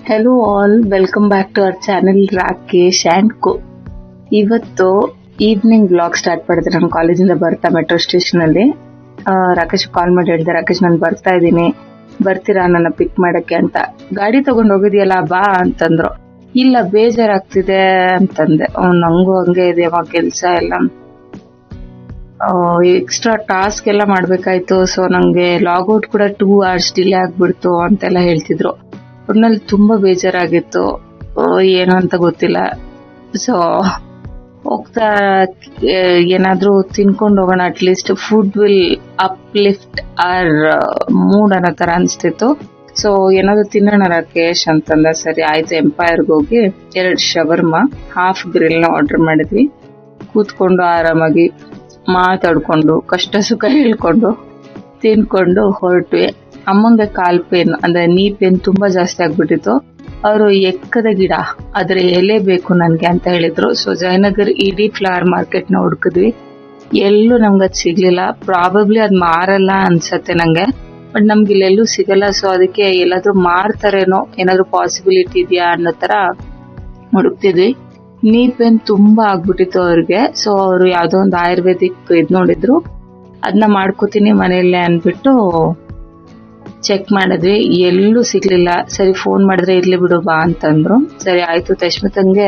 Hello all, welcome back to our channel Rakesh and co. ಇವತ್ತು evening blog start ಮಾಡಿದೆ. ನಾನು ಕಾಲೇಜಿಂದ ಬರ್ತಾ ಮೆಟ್ರೋ ಸ್ಟೇಷನಲ್ಲಿ ರಾಕೇಶ್ ಕಾಲ್ ಮಾಡಿ ಹೇಳಿದೆ, ರಾಕೇಶ್ ನಾನು ಬರ್ತಾ ಇದ್ದೀನಿ, ಬರ್ತೀರಾ ನನ್ನ ಪಿಕ್ ಮಾಡಕ್ಕೆ ಅಂತ. ಗಾಡಿ ತಗೊಂಡು ಹೋಗಿದ್ಯಲ್ಲ ಬಾ ಅಂತಂದ್ರು. ಇಲ್ಲ ಬೇಜಾರಾಗ್ತಿದೆ ಅಂತಂದೆ. ನಂಗೂ ಹಂಗೆ ಇದೆ ಕೆಲಸ ಎಲ್ಲ, ಎಕ್ಸ್ಟ್ರಾ ಟಾಸ್ಕ್ ಎಲ್ಲ ಮಾಡ್ಬೇಕಾಯ್ತು. ಸೊ ನಂಗೆ ಲಾಗೌಟ್ ಕೂಡ 2 hours ಡಿಲೇ ಆಗ್ಬಿಡ್ತು ಅಂತೆಲ್ಲ ಹೇಳ್ತಿದ್ರು. ಒಟ್ನಲ್ಲಿ ತುಂಬಾ ಬೇಜಾರಾಗಿತ್ತು, ಏನು ಅಂತ ಗೊತ್ತಿಲ್ಲ. ಸೊ ಹೋಗ್ತಾ ಏನಾದ್ರೂ ತಿನ್ಕೊಂಡು ಹೋಗೋಣ, at least food will uplift our mood ಅನ್ನೋ ತರ ಅನ್ಸ್ತಿತ್ತು. ಸೊ ಏನಾದ್ರು ತಿನ್ನೋಣ ರಾಕೇಶ್ ಅಂತಂದ. ಸರಿ ಆಯ್ತು, ಎಂಪೈರ್ಗೆ ಹೋಗಿ 2 ಶವರ್ಮ ಹಾಫ್ ಗ್ರಿಲ್ ನ ಆರ್ಡರ್ ಮಾಡಿದ್ವಿ. ಕೂತ್ಕೊಂಡು ಆರಾಮಾಗಿ ಮಾತಾಡ್ಕೊಂಡು ಕಷ್ಟ ಸುಖ ಹೇಳ್ಕೊಂಡು ತಿನ್ಕೊಂಡು ಹೊರಟ್ವಿ. ಅಮ್ಮಂಗೆ ಕಾಲ್ ಪೇನ್ ಅಂದ್ರೆ ನೀ ಪೇನ್ ತುಂಬಾ ಜಾಸ್ತಿ ಆಗ್ಬಿಟ್ಟಿತ್ತು. ಅವರು ಎಕ್ಕದ ಗಿಡ ಅದ್ರ ಎಲೆ ಬೇಕು ನನ್ಗೆ ಅಂತ ಹೇಳಿದ್ರು. ಸೊ ಜಯನಗರ್ ಇಡೀ ಫ್ಲವರ್ ಮಾರ್ಕೆಟ್ ನ ಹುಡುಕಿದ್ವಿ, ಎಲ್ಲೂ ನಮ್ಗೆ ಅದ್ ಸಿಗ್ಲಿಲ್ಲ. ಪ್ರಾಬಬ್ಲಿ ಅದ್ ಮಾರಲ್ಲ ಅನ್ಸತ್ತೆ ನಂಗೆ, ಬಟ್ ನಮ್ಗೆ ಇಲ್ಲೆಲ್ಲೂ ಸಿಗಲ್ಲ. ಸೊ ಅದಕ್ಕೆ ಎಲ್ಲಾದ್ರೂ ಮಾರ್ತಾರೇನೋ, ಏನಾದ್ರು ಪಾಸಿಬಿಲಿಟಿ ಇದೆಯಾ ಅನ್ನೋ ತರ ಹುಡುಕ್ತಿದ್ವಿ. ನೀ ಪೇನ್ ತುಂಬಾ ಆಗ್ಬಿಟ್ಟಿತ್ತು ಅವ್ರಿಗೆ. ಸೊ ಅವ್ರು ಯಾವ್ದೋ ಒಂದು ಆಯುರ್ವೇದಿಕ್ ಇದ್ ನೋಡಿದ್ರು, ಅದನ್ನ ಮಾಡ್ಕೋತೀನಿ ಮನೆಯಲ್ಲೇ ಅನ್ಬಿಟ್ಟು ಚೆಕ್ ಮಾಡಿದ್ವಿ, ಎಲ್ಲೂ ಸಿಗ್ಲಿಲ್ಲ. ಸರಿ ಫೋನ್ ಮಾಡಿದ್ರೆ ಇರ್ಲಿ ಬಿಡು ಬಾ ಅಂತಂದ್ರು. ಸರಿ ಆಯ್ತು. ತಶ್ಮಿತಂಗೆ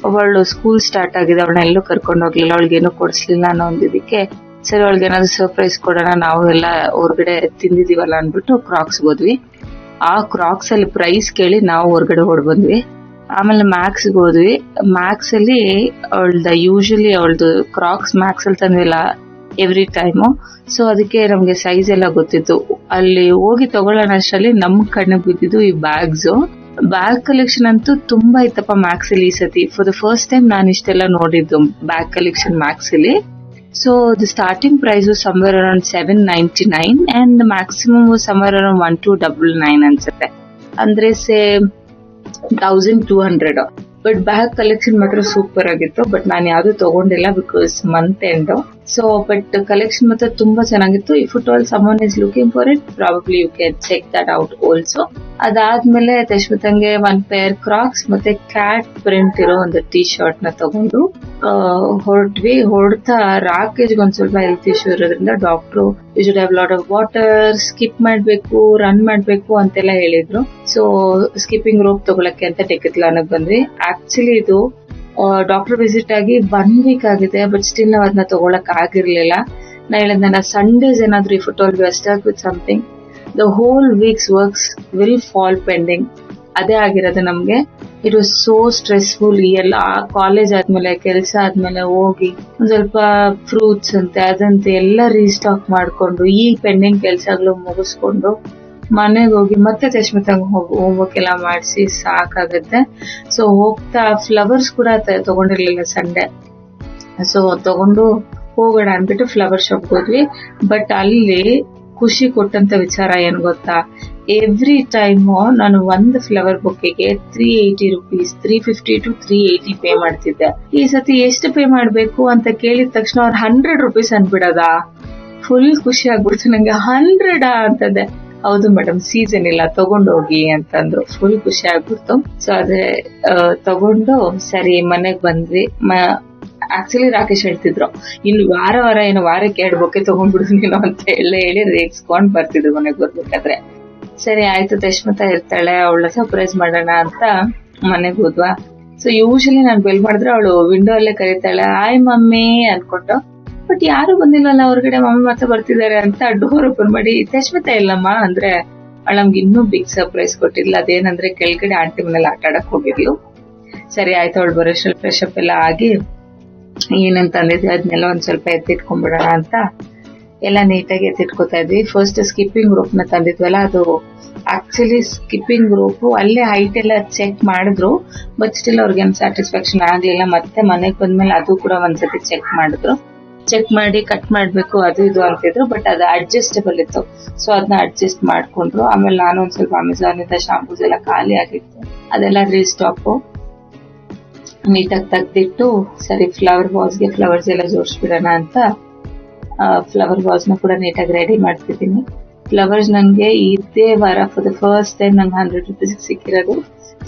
ಅವಳು ಸ್ಕೂಲ್ ಸ್ಟಾರ್ಟ್ ಆಗಿದೆ, ಅವಳನ್ನ ಎಲ್ಲೂ ಕರ್ಕೊಂಡು ಹೋಗ್ಲಿಲ್ಲ, ಅವಳಿಗೇನು ಕೊಡಿಸ್ಲಿಲ್ಲ ಅನ್ನೋ ಒಂದಿದಕ್ಕೆ ಸರಿ ಅವಳಿಗೆ ಏನಾದ್ರು ಸರ್ಪ್ರೈಸ್ ಕೊಡೋಣ, ನಾವು ಎಲ್ಲ ಹೊರಗಡೆ ತಿಂದಿದೀವಲ್ಲ ಅನ್ಬಿಟ್ಟು ಕ್ರಾಕ್ಸ್ ಹೋದ್ವಿ. ಆ ಕ್ರಾಕ್ಸ್ ಅಲ್ಲಿ ಪ್ರೈಸ್ ಕೇಳಿ ನಾವು ಹೊರಗಡೆ ಹೊಡ್ಬಂದ್ವಿ. ಆಮೇಲೆ ಮ್ಯಾಕ್ಸ್ ಹೋದ್ವಿ. ಮ್ಯಾಕ್ಸ್ ಅಲ್ಲಿ ಯೂಶಲಿ ಅವಳದು ಕ್ರಾಕ್ಸ್ ಮ್ಯಾಕ್ಸ್ ಅಲ್ಲಿ ತಂದಿಲ್ಲ ಎವ್ರಿ ಟೈಮು. ಸೊ ಅದಕ್ಕೆ ನಮ್ಗೆ ಸೈಜ್ ಎಲ್ಲ ಗೊತ್ತಿತ್ತು. ಅಲ್ಲಿ ಹೋಗಿ ತಗೊಳ್ಳೋಣ ಅಷ್ಟರಲ್ಲಿ ನಮ್ ಕಣ್ಣಿಗೆ ಬಿದ್ದಿದ್ದು ಈ ಬ್ಯಾಗ್ಸ್. ಬ್ಯಾಗ್ ಕಲೆಕ್ಷನ್ ಅಂತೂ ತುಂಬಾ ಇತ್ತಪ್ಪ ಮ್ಯಾಕ್ಸ್ ಅಲ್ಲಿ ಈ ಸತಿ. ಫಾರ್ ದ ಫಸ್ಟ್ ಟೈಮ್ ನಾನು ಇಷ್ಟೆಲ್ಲ ನೋಡಿದ್ದು ಬ್ಯಾಗ್ ಕಲೆಕ್ಷನ್ ಮ್ಯಾಕ್ಸ್ ಅಲ್ಲಿ. So the starting price somewhere around 799 and maximum somewhere around 1299 ಅನ್ಸುತ್ತೆ. ಅಂದ್ರೆ 1200. ಬಟ್ ಬ್ಯಾಗ್ ಕಲೆಕ್ಷನ್ ಮಾತ್ರ ಸೂಪರ್ ಆಗಿತ್ತು. ಬಟ್ ನಾನು ಯಾವ್ದು ತಗೊಂಡಿಲ್ಲ because month end. So but collection ಮಾತ್ರ ತುಂಬಾ ಚೆನ್ನಾಗಿತ್ತು. If it all someone is looking for it, probably you can check that out also. ಅದಾದ್ಮೇಲೆ ತಶ್ಮಿತಂಗೆ 1 ಪೇರ್ ಕ್ರಾಕ್ಸ್ ಮತ್ತೆ ಕ್ಯಾಟ್ ಪ್ರಿಂಟ್ ಇರೋ ಒಂದು ಟೀ ಶರ್ಟ್ ನ ತಗೊಂಡು ಹೊರಟ್ವಿ. ಹೊರಡ್ತಾ ರಾಕೇಶ್ಗೆ ಒಂದ್ ಸ್ವಲ್ಪ ಹೆಲ್ತ್ ಇಶ್ಯೂ ಇರೋದ್ರಿಂದ doctor you should have lot of water, skip ಮಾಡ್ಬೇಕು, ರನ್ ಮಾಡ್ಬೇಕು ಅಂತೆಲ್ಲ ಹೇಳಿದ್ರು. ಸೊ ಸ್ಕಿಪ್ಪಿಂಗ್ ರೋಪ್ ತಗೊಳಕ್ಕೆ ಅಂತ ಡೆಕತ್ಲಾನ್ಗೆ ಬಂದ್ವಿ. ಆಕ್ಚುಲಿ ಇದು ಡಾಕ್ಟರ್ ವಿಸಿಟ್ ಆಗಿ 1 week ಆಗಿದೆ, ಬಟ್ ಸ್ಟಿಲ್ ನಾವ್ ಅದನ್ನ ತಗೊಳಕ್ ಆಗಿರ್ಲಿಲ್ಲ. ನಾ ಹೇಳಿದ್ನ ಸಂಡೇಸ್ ಏನಾದ್ರು if it all we are stuck with something, the whole weeks works will fall pending. ಅದೇ ಆಗಿರೋದು ನಮ್ಗೆ. It was so stressful. ಎಲ್ಲ ಕಾಲೇಜ್ ಆದ್ಮೇಲೆ ಕೆಲಸ ಆದ್ಮೇಲೆ ಹೋಗಿ ಒಂದ್ ಸ್ವಲ್ಪ ಫ್ರೂಟ್ಸ್ ಅಂತೆ ಅದಂತೆ ಎಲ್ಲ ರೀಸ್ಟಾಕ್ ಮಾಡ್ಕೊಂಡು ಈ ಪೆಂಡಿಂಗ್ ಕೆಲ್ಸಗಳು ಮುಗಿಸ್ಕೊಂಡು ಮನೆಗೆ ಹೋಗಿ ಮತ್ತೆ ತಶ್ಮಿತಂಗ್ ಹೋಮ್ವರ್ಕ್ ಎಲ್ಲ ಮಾಡಿಸಿ ಸಾಕಾಗತ್ತೆ. ಸೊ ಹೋಗ್ತಾ ಫ್ಲವರ್ಸ್ ಕೂಡ ತಗೊಂಡಿರ್ಲಿಲ್ಲ ಸಂಡೆ. ಸೊ ತಗೊಂಡು ಹೋಗೋಣ ಅನ್ಬಿಟ್ಟು ಫ್ಲವರ್ ಶಾಪ್ ಹೋದ್ವಿ. ಬಟ್ ಅಲ್ಲಿ ಖುಷಿ ಕೊಟ್ಟಂತ ವಿಚಾರ ಏನ್ ಗೊತ್ತಾ, ಎವ್ರಿ ಟೈಮ್ ನಾನು ಒಂದು ಫ್ಲವರ್ ಬೊಕ್ಕೆಗೆ 380 rupees, 350 to 380 ಪೇ ಮಾಡ್ತಿದ್ದೆ. ಈ ಸತಿ ಎಷ್ಟು ಪೇ ಮಾಡ್ಬೇಕು ಅಂತ ಕೇಳಿದ ತಕ್ಷಣ ಅವ್ರು 100 rupees ಅನ್ಬಿಡೋದ. ಫುಲ್ ಖುಷಿ ಆಗ್ಬಿಡ್ತು ನಂಗೆ. 100 ಅಂತಂದೆ. ಹೌದು ಮೇಡಮ್, ಸೀಸನ್ ಇಲ್ಲ, ತಗೊಂಡು ಹೋಗಿ ಅಂತಂದ್ರು. ಫುಲ್ ಖುಷಿ ಆಗ್ಬಿಡ್ತು. ಸೊ ಅದೇ ತಗೊಂಡು ಸರಿ ಮನೆಗ್ ಬಂದ್ವಿ. ಆಕ್ಚುಲಿ ರಾಕೇಶ್ ಹೇಳ್ತಿದ್ರು, ಇನ್ನು ವಾರ ಏನೋ ವಾರಕ್ಕೆ 2 ಬೊಕ್ಕೆ ತಗೊಂಡ್ಬಿಡುದು ನೀನು ಅಂತ ಹೇಳಿ ರೇಗ್ಸ್ಕೊಂಡ್ ಬರ್ತಿದ್ರು ಮನೆಗ್ ಬರ್ಬೇಕಾದ್ರೆ. ಸರಿ ಆಯ್ತು, ತಶ್ಮಿತಾ ಇರ್ತಾಳೆ, ಅವಳ ಸರ್ಪ್ರೈಸ್ ಮಾಡೋಣ ಅಂತ ಮನೆಗ್ ಹೋದ್ವಾ. ಸೊ ಯೂಶಲಿ ನಾನು ಬೆಲ್ ಮಾಡಿದ್ರೆ ಅವಳು ವಿಂಡೋ ಅಲ್ಲೇ ಕರೀತಾಳೆ, ಹಾಯ್ ಮಮ್ಮಿ ಅನ್ಕೊಂಡು. ಬಟ್ ಯಾರು ಬಂದಿಲ್ಲಲ್ಲ ಹೊರಗಡೆ, ಮಮ್ಮಿ ಮಾತ್ರ ಬರ್ತಿದ್ದಾರೆ ಅಂತ ಡೋರ್ ಓಪನ್ ಮಾಡಿ ತಶ್ಮಿತಾ ಇಲ್ಲಮ್ಮ ಅಂದ್ರೆ ಅವಳು ನಮ್ಗೆ ಇನ್ನೂ ಬಿಗ್ ಸರ್ಪ್ರೈಸ್ ಕೊಟ್ಟಿಲ್ಲ. ಅದೇನಂದ್ರೆ ಕೆಳಗಡೆ ಆಂಟಿ ಮನೇಲಿ ಆಟ ಆಡಕ್ ಹೋಗಿದ್ಲು. ಸರಿ ಆಯ್ತು, ಅವಳು ಬರೋಷ್ಟ್ರಲ್ಲಿ ಫ್ರೆಶ್ ಅಪ್ ಎಲ್ಲ ಆಗಿ ಏನಂತ ಅಂದಿದ್ವಿ ಅದನ್ನೆಲ್ಲ ಒಂದ್ ಸ್ವಲ್ಪ ಎತ್ತಿಟ್ಕೊಂಡ್ಬಿಡೋಣ ಅಂತ ಎಲ್ಲ ನೀಟಾಗಿ ಎತ್ತಿಟ್ಕೋತಾ ಇದ್ವಿ. ಫಸ್ಟ್ ಸ್ಕಿಪ್ಪಿಂಗ್ ರೋಪ್ ನ ತಂದಿದ್ವಲ್ಲ, ಅದು ಆಕ್ಚುಲಿ ಸ್ಕಿಪ್ಪಿಂಗ್ ರೋಪ್ ಅಲ್ಲೇ ಹೈಟ್ ಎಲ್ಲ ಚೆಕ್ ಮಾಡಿದ್ರು, ಬಟ್ ಸ್ಟಿಲ್ ಅವ್ರಿಗೆ ಸ್ಯಾಟಿಸ್ಫ್ಯಾಕ್ಷನ್ ಆಗ್ಲಿಲ್ಲ. ಮತ್ತೆ ಮನೆಗ್ ಬಂದ್ಮೇಲೆ ಅದು ಕೂಡ ಒಂದ್ಸತಿ ಚೆಕ್ ಮಾಡಿದ್ರು. ಚೆಕ್ ಮಾಡಿ ಕಟ್ ಮಾಡ್ಬೇಕು ಅದು ಇದು ಅಂತಿದ್ರು, ಬಟ್ ಅದು ಅಡ್ಜಸ್ಟಬಲ್ ಇತ್ತು. ಸೊ ಅದನ್ನ ಅಡ್ಜಸ್ಟ್ ಮಾಡ್ಕೊಂಡ್ರು. ಆಮೇಲೆ ನಾನು ಒಂದ್ ಸ್ವಲ್ಪ ಅಮೆಝಾನ್ ಇಂದ ಶಾಂಪೂಸ್ ಎಲ್ಲ ಖಾಲಿ ಆಗಿತ್ತು, ಅದೆಲ್ಲ ರೀಸ್ಟಾಕ್ ನೀಟಾಗಿ ತೆಗ್ದಿಟ್ಟು ಸರಿ ಫ್ಲವರ್ ವಾಸ್ಗೆ ಫ್ಲವರ್ಸ್ ಎಲ್ಲ ಜೋಡಿಸ್ಬಿಡೋಣ ಅಂತ ಫ್ಲವರ್ ವಾಸ್ ನ ಕೂಡ ನೀಟಾಗಿ ರೆಡಿ ಮಾಡ್ತಿದ್ದೀನಿ. ಫ್ಲವರ್ಸ್ ನನ್ಗೆ ಇದೇ ವಾರ ಫಾರ್ ದ ಫಸ್ಟ್ ಟೈಮ್ ನಂಗೆ 100 rupees ಸಿಕ್ಕಿರೋದು.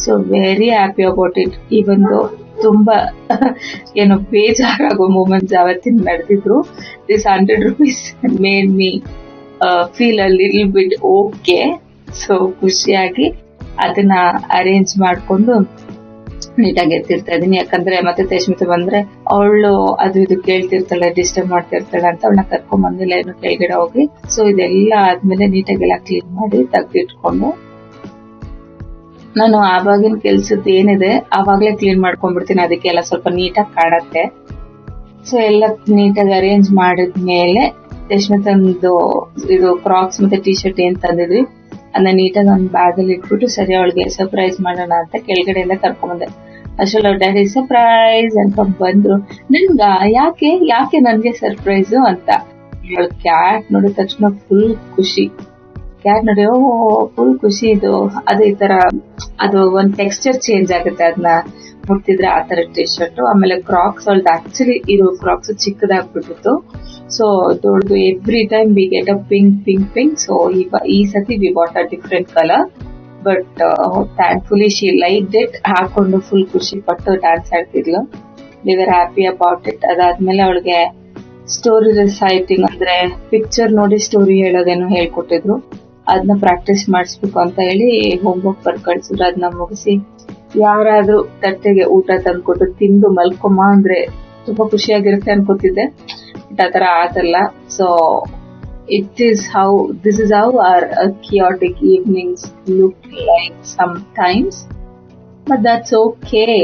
So very happy about it. Even ತುಂಬಾ ಏನೋ ಬೇಜಾರಾಗೋ ಮೂಮೆಂಟ್ಸ್ ಅವತ್ತಿನ ನಡೆದಿದ್ರು. This 100 rupees made me feel a little bit okay. So ಖುಷಿಯಾಗಿ ಅದನ್ನ ಅರೇಂಜ್ ಮಾಡ್ಕೊಂಡು ನೀಟಾಗಿ ಎತ್ತಿರ್ತಾ ಇದೀನಿ. ಯಾಕಂದ್ರೆ ಮತ್ತೆ ತೇಶ್ಮಿತ ಬಂದ್ರೆ ಅವಳು ಅದು ಇದು ಕೇಳ್ತಿರ್ತಾಳೆ, ಡಿಸ್ಟರ್ಬ್ ಮಾಡ್ತಿರ್ತಾಳೆ ಅಂತ ಅವಳನ್ನ ಕರ್ಕೊಂಡ್ ಬಂದಿಲ್ಲ ಏನು ಕೆಳಗಡೆ ಹೋಗಿ. ಸೊ ಇದೆಲ್ಲ ಆದ್ಮೇಲೆ ನೀಟಾಗೆಲ್ಲ ಕ್ಲೀನ್ ಮಾಡಿ ತೆಗ್ದಿಟ್ಕೊಂಡು ನಾನು ಆವಾಗಿನ ಕೆಲ್ಸದ ಏನಿದೆ ಆವಾಗ್ಲೇ ಕ್ಲೀನ್ ಮಾಡ್ಕೊಂಡ್ಬಿಡ್ತೀನಿ. ಅದಕ್ಕೆಲ್ಲ ಸ್ವಲ್ಪ ನೀಟಾಗಿ ಕಾಣತ್ತೆ. ಸೊ ಎಲ್ಲ ನೀಟಾಗಿ ಅರೇಂಜ್ ಮಾಡಿದ್ಮೇಲೆ ತೇಶ್ಮಿತಂದು ಇದು ಕ್ರಾಕ್ಸ್ ಮತ್ತೆ ಟಿ ಶರ್ಟ್ ಏನ್ ತಂದಿದ್ವಿ ಅದನ್ನ ನೀಟಾಗಿ ಒಂದು ಬ್ಯಾಗ್ ಅಲ್ಲಿ ಇಟ್ಬಿಟ್ಟು ಸರಿ ಅವಳಿಗೆ ಸರ್ಪ್ರೈಸ್ ಮಾಡೋಣ ಅಂತ ಕೆಳಗಡೆ ಎಲ್ಲ ಕರ್ಕೊಂಡ್ಬಂದೆ. ಅಷ್ಟರಲ್ಲಿ ಅವ್ರ ಡ್ಯಾಡಿ ಸರ್ಪ್ರೈಸ್ ಅಂತ ಬಂದ್ರು. ನನ್ಗ ಯಾಕೆ ನನ್ಗೆ ಸರ್ಪ್ರೈಸ್ ಅಂತ. ಅವಳು ಕ್ಯಾಟ್ ನೋಡಿದ ತಕ್ಷಣ ಫುಲ್ ಖುಷಿ. ಕ್ಯಾಟ್ ನೋಡಿ ಫುಲ್ ಖುಷಿ. ಇದು ಅದು ಈ ತರ ಅದು ಒಂದ್ ಟೆಕ್ಸ್ಚರ್ ಚೇಂಜ್ ಆಗುತ್ತೆ ಅದನ್ನ ಮುಟ್ಟಿದ್ರೆ ಆ ತರ ಟಿ ಶರ್ಟ್. ಆಮೇಲೆ ಕ್ರಾಕ್ಸ್ ಅವಳ್ದು ಆಕ್ಚುಲಿ ಇದು ಕ್ರಾಕ್ಸ್ ಚಿಕ್ಕದಾಗ್ಬಿಟ್ಟಿತ್ತು. ಸೊ ದೊಡ್ಡದು every time we get a pink. So ಈ ಸತಿ we bought a different colour. But thankfully she like it. ಹಾಕೊಂಡು ಫುಲ್ ಖುಷಿ ಪಟ್ಟು ಡ್ಯಾನ್ಸ್ ಆಡ್ತಿದ್ಲು. We were happy about it. ಅದಾದ್ಮೇಲೆ ಅವಳಿಗೆ ಸ್ಟೋರಿ ರಿಸೈಟಿಂಗ್ ಅಂದ್ರೆ ಪಿಕ್ಚರ್ ನೋಡಿ ಸ್ಟೋರಿ ಹೇಳೋದೇನೋ ಹೇಳ್ಕೊಟ್ಟಿದ್ರು. ಅದನ್ನ ಪ್ರಾಕ್ಟೀಸ್ ಮಾಡಿಸ್ಬೇಕು ಅಂತ ಹೇಳಿ ಹೋಮ್ವರ್ಕ್ ಬರ್ದ್ ಕಳ್ಸಿದ್ರು. ಅದನ್ನ ಮುಗಿಸಿ ಯಾರಾದ್ರೂ ತಟ್ಟೆಗೆ ಊಟ ತಂದ್ಕೊಟ್ಟು ತಿಂದು ಮಲ್ಕೊಮ್ಮ ಅಂದ್ರೆ ತುಂಬಾ ಖುಷಿಯಾಗಿರುತ್ತೆ ಅನ್ಕೋತಿದ್ದೆ. ಬಟ್ ಆತರ ಆಗಲ್ಲ. So this is how our chaotic evenings look like sometimes, but that's okay.